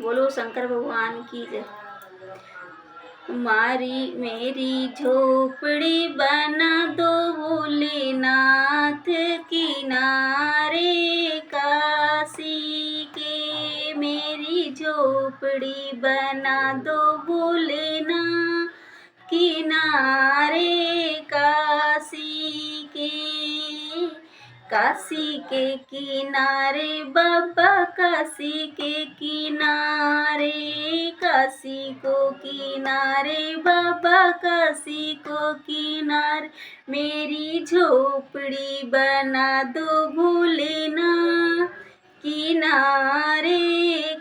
बोलो शंकर भगवान की जय। मारी मेरी झोपड़ी बना दो भोलेनाथ किनारे काशी के। मेरी झोपड़ी बना दो भोलेनाथ किनारे काशी के। काशी के किनारे बाबा काशी के किनारे। काशी को किनारे बाबा काशी को किनारे। मेरी झोपड़ी बना दो भोलेनाथ किनारे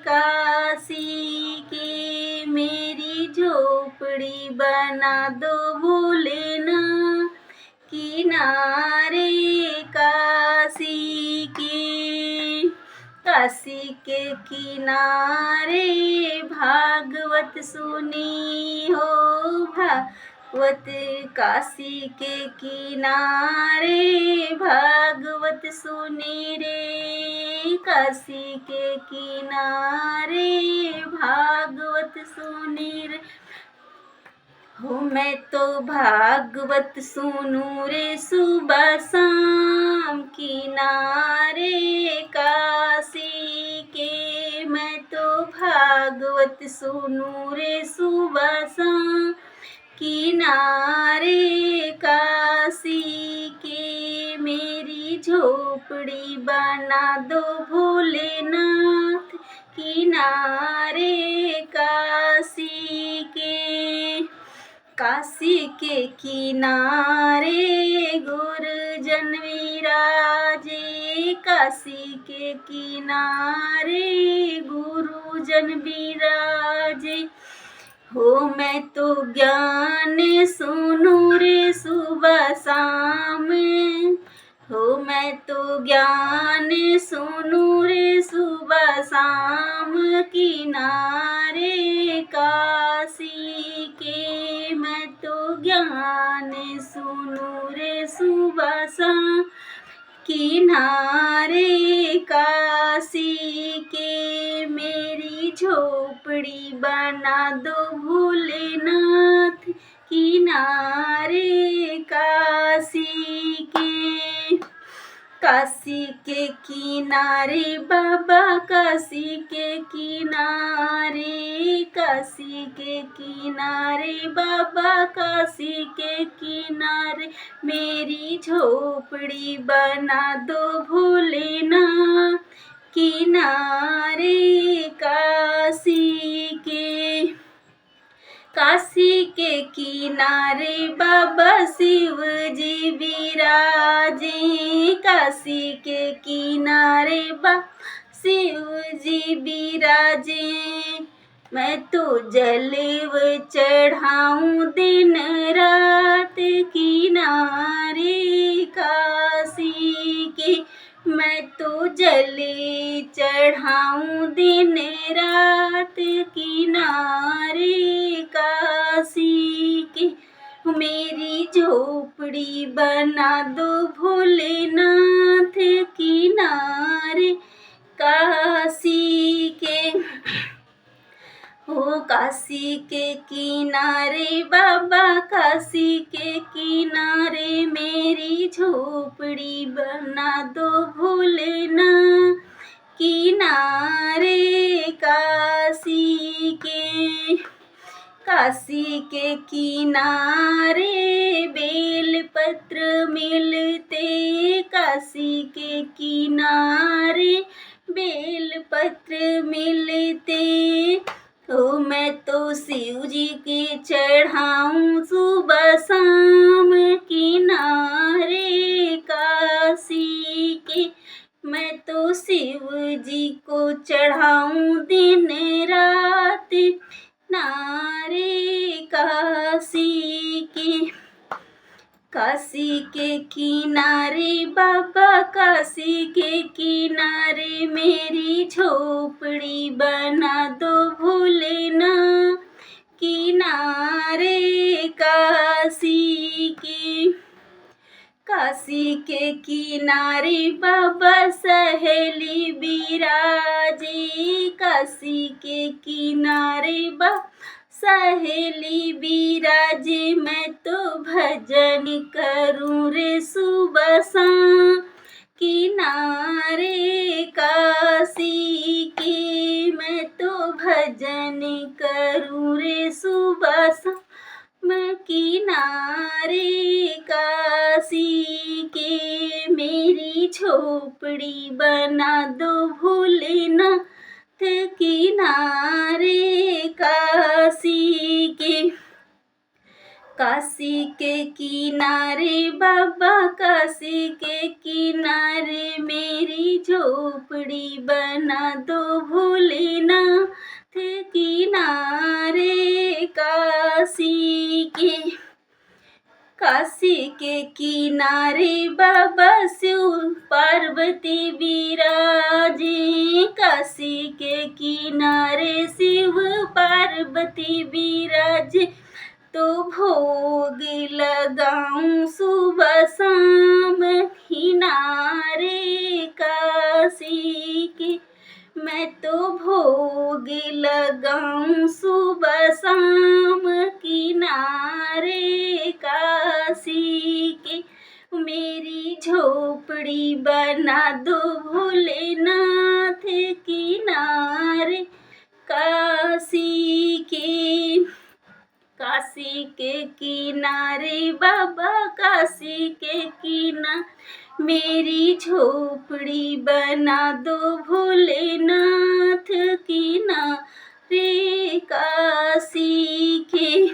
काशी के। मेरी झोपड़ी बना दो भोलेनाथ किनारे काशी के। काशी के किनारे भागवत सुनी हो भागवत। काशी के किनारे भागवत सुनी रे। काशी के किनारे भागवत सुनी रे। हो मैं तो भागवत सुनूं रे सुबह शाम किनारे काशी के। मैं तो भागवत सुनूं रे सुबह शाम किनारे काशी के। मेरी झोपड़ी बना दो भोलेनाथ किनारे काशी के। काशी के किनारे गुरुजन विराजे। काशी के किनारे गुरुजन विराजे। हो मैं तो ज्ञान सुनूं रे सुबह शाम। हो मैं तो ज्ञान सुनूं रे सुबह शाम किनारे काशी के। मैं तो ज्ञान सुनूं रे सुबह शाम किनारे काशी के। मेरी झोपड़ी बना दो भोलेनाथ किनारे काशी के। काशी के किनारे बाबा काशी के किनारे। काशी के किनारे बाबा काशी के किनारे। मेरी झोपड़ी बना दो भोलेनाथ किनारे काशी के। काशी के किनारे बाबा शिव जी विराजे। काशी के किनारे बाबा शिव जी विराजे। मैं तो जलव चढ़ाऊं दिन रात किनारे काशी के। मैं तो जल चढ़ाऊं दिन रात किनारे काशी के। मेरी झोपड़ी बना दो भोलेनाथ किनारे काशी के। हो काशी के किनारे बाबा काशी के किनारे। मेरी झोपड़ी बना दो भोलेनाथ किनारे काशी के। काशी के किनारे बेलपत्र मिलते। काशी के किनारे बेलपत्र मिलते। तो मैं तो शिव जी के चढ़ाऊं सुबह शाम किनारे काशी के। मैं तो शिव जी को चढ़ाऊं दिन रात किनारे काशी के। काशी के किनारे बाबा काशी के किनारे। मेरी झोपड़ी बना दो भोलेनाथ किनारे काशी के। काशी के किनारे बाबा सहेली बिराजे। बिराजे, काशी के किनारे बा सहेली बिराजे। मैं तो भजन करूं रे सुबह शाम, किनारे काशी के। मैं तो भजन करूं रे सुबह शाम, मैं किनारे काशी के। मेरी झोपड़ी बना दो भोलेनाथ, किनारे काशी के। काशी के किनारे बाबा, काशी के किनारे मेरी झोपड़ी बना दो भोलेनाथ, किनारे काशी के। काशी के किनारे बाबा शिव पार्वती बिराजे, काशी के किनारे शिव पार्वती बिराजे। तो भोग लगाऊं सुबह शाम, किनारे काशी के। मैं तो भोग लगाऊं सुबह शाम, किनारे काशी के। मेरी झोपड़ी बना दो भोलेनाथ, किनारे काशी के। काशी के किनारे बाबा, काशी के किनारे मेरी झोपड़ी बना दो भोलेनाथ, किनारे काशी के।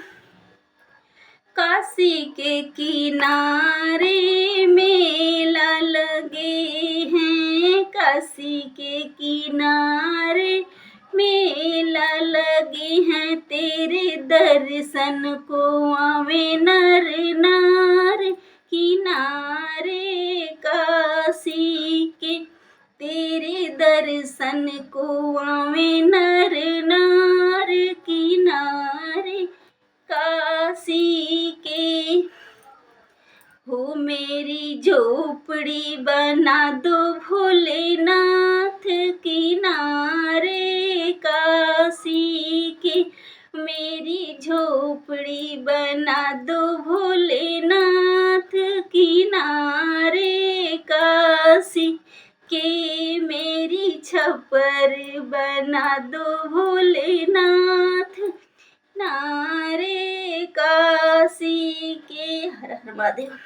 काशी के किनारे मेला लगे हैं, काशी के किनारे मेला लगे हैं। तेरे दर्शन को आवे नर नार, किनारे काशी के। तेरे दर्शन को आवे नर नार, किनारे काशी के। हो मेरी झोपड़ी बना दो भोलेनाथ, किनारे काशी के। मेरी झोपड़ी बना दो भोलेनाथ, किनारे काशी के। मेरी छप्पर बना दो भोलेनाथ, किनारे काशी के। हर हर महादेव।